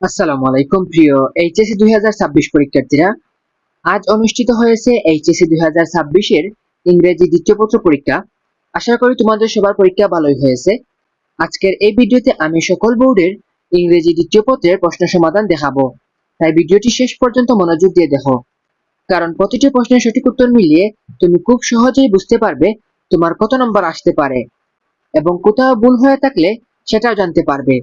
আসসালামু আলাইকুম প্রিয় এইচএসসি 2026 পরীক্ষার্থীরা। আজ অনুষ্ঠিত হয়েছে এইচএসসি 2026 এর ইংরেজি দ্বিতীয় পত্র পরীক্ষা। আশা করি তোমাদের সবার পরীক্ষা ভালোই হয়েছে। আজকের এই ভিডিওতে আমি সকল বোর্ডের ইংরেজি দ্বিতীয় পত্রের প্রশ্ন সমাধান দেখাবো, তাই ভিডিওটি শেষ পর্যন্ত মনোযোগ দিয়ে দেখো, কারণ প্রতিটি প্রশ্নের সঠিক উত্তর মিলিয়ে তুমি খুব সহজেই বুঝতে পারবে তোমার কত নম্বর আসতে পারে এবং কোথাও ভুল হয়ে থাকলে সেটাও জানতে পারবে।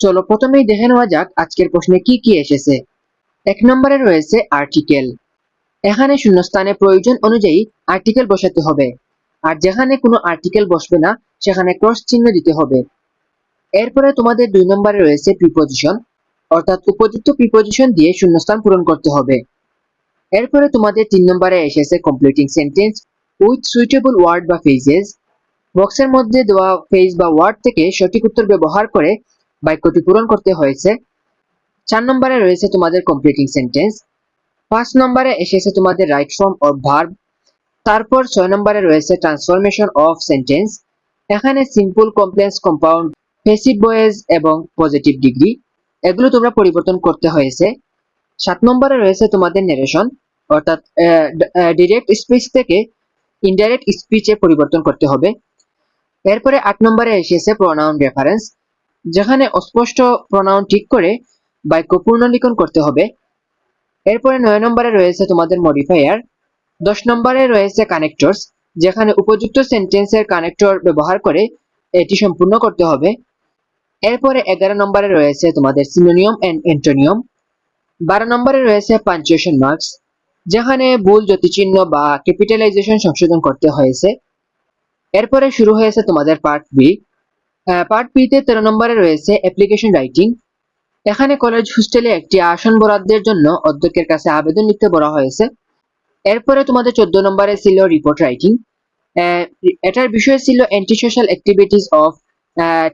চলো প্রথমেই দেখে নেওয়া যাক আজকের প্রশ্নে কি কি এসেছে। 1 নম্বরে রয়েছে আর্টিকেল। এখানে শূন্যস্থানে প্রয়োজন অনুযায়ী আর্টিকেল বসাতে হবে, আর যেখানে কোনো আর্টিকেল বসবে না সেখানে ক্রস চিহ্ন দিতে হবে। এরপরে তোমাদের 2 নম্বরে রয়েছে প্রিপজিশন, অর্থাৎ উপযুক্ত প্রিপজিশন দিয়ে শূন্যস্থান পূরণ করতে হবে। এরপরে তোমাদের 3 নম্বরে এসেছে completing sentence with suitable word বা ফ্রেজেস। বক্সের মধ্যে দেওয়া ফ্রেজ বা ওয়ার্ড থেকে সঠিক উত্তর ব্যবহার করে বাক্যটি পূরণ করতে হয়েছে। 4 নম্বরে রয়েছে তোমাদের কমপ্লিটিং সেন্টেন্স। 5 নম্বরে এসেছে তোমাদের রাইট ফর্ম অর ভার্ব। তারপর 6 নম্বরে রয়েছে ট্রান্সফরমেশন অফ সেন্টেন্স। এখানে simple, complex, compound, passive voice এবং পজিটিভ ডিগ্রি এগুলো তোমরা পরিবর্তন করতে হয়েছে। 7 নম্বরে রয়েছে তোমাদের নেরেশন, অর্থাৎ ডিরেক্ট স্পিচ থেকে ইনডাইরেক্ট স্পিচে পরিবর্তন করতে হবে। এরপরে 8 নম্বরে এসেছে প্রোনাউন রেফারেন্স, যেখানে অস্পষ্ট প্রোনাউন ঠিক করে বাক্য পুনর্লিখন করতে হবে। এরপরে 9 নম্বরে রয়েছে তোমাদের মডিফায়ার। 10 নম্বরে রয়েছে কানেক্টরস, যেখানে উপযুক্ত সেন্টেন্সের কানেক্টর ব্যবহার করে এটি সম্পূর্ণ করতে হবে। এরপরে 11 নম্বরে রয়েছে তোমাদের সিনোনিয়াম এন্ড অ্যান্টোনিয়াম। 12 নম্বরে রয়েছে পাঞ্চুয়েশন মার্কস, যেখানে ভুল যতিচিহ্ন বা ক্যাপিটালাইজেশন সংশোধন করতে হয়েছে। এরপরে শুরু হয়েছে তোমাদের পার্ট বি। পার্ট বি তে 13 নম্বরে রয়েছে অ্যাপ্লিকেশন রাইটিং। এখানে কলেজ হোস্টেলে একটি আসন বরাদ্দের জন্য অধ্যক্ষের কাছে আবেদন লিখতে বলা হয়েছে। এরপরে তোমাদের 14 নম্বরে ছিল রিপোর্ট রাইটিং। এটার বিষয় ছিল anti social activities of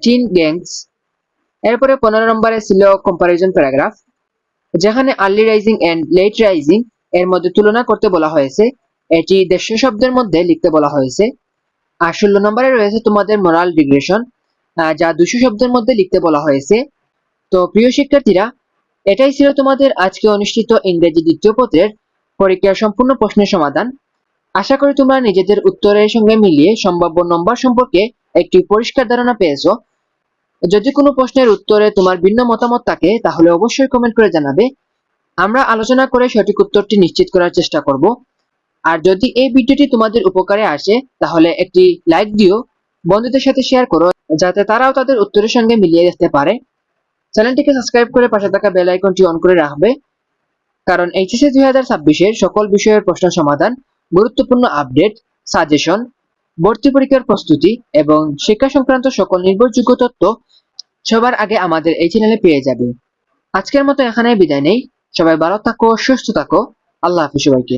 teen gangs. এরপরে 15 নম্বরে ছিল কম্পারিজন প্যারাগ্রাফ, যেখানে early rising and late rising এর মধ্যে তুলনা করতে বলা হয়েছে। এটি 150 শব্দের মধ্যে লিখতে বলা হয়েছে। আর 16 নম্বরে রয়েছে তোমাদের মোরাল রিগ্রেশন, যা 200 শব্দের মধ্যে লিখতে বলা হয়েছে। তো প্রিয় শিক্ষার্থীরা, এটাই ছিল তোমাদের আজকে অনুষ্ঠিত ইংরেজি দ্বিতীয় পত্রের পরীক্ষার সম্পূর্ণ প্রশ্নের সমাধান। আশা করি তোমরা নিজেদের উত্তরের সঙ্গে মিলিয়ে সম্ভাব্য নম্বর সম্পর্কে একটি পরিষ্কার ধারণা পেয়েছো। যদি কোনো প্রশ্নের উত্তরে তোমার ভিন্ন মতামত থাকে তাহলে অবশ্যই কমেন্ট করে জানাবে। আমরা আলোচনা করে সঠিক উত্তরটি নিশ্চিত করার চেষ্টা করব। আর যদি এই ভিডিওটি তোমাদের উপকারে আসে তাহলে একটি লাইক দিও, বন্ধুদের সাথে শেয়ার করো, যাতে তারাও তাদের উত্তরের সঙ্গে মিলিয়ে দেখতে পারে। চ্যানেলটিকে সাবস্ক্রাইব করে পাশে থাকা বেল আইকনটি অন করে রাখবে, কারণ এইচএসসি 2026 এর সকল বিষয়ের প্রশ্ন সমাধান, গুরুত্বপূর্ণ আপডেট, সাজেশন, ভর্তি পরীক্ষার প্রস্তুতি এবং শিক্ষা সংক্রান্ত সকল নির্ভরযোগ্য তথ্য সবার আগে আমাদের এই চ্যানেলে পেয়ে যাবে। আজকের মতো এখানেই বিদায় নেই। সবাই ভালো থাকো, সুস্থ থাকো। আল্লাহ হাফেজ সবাইকে।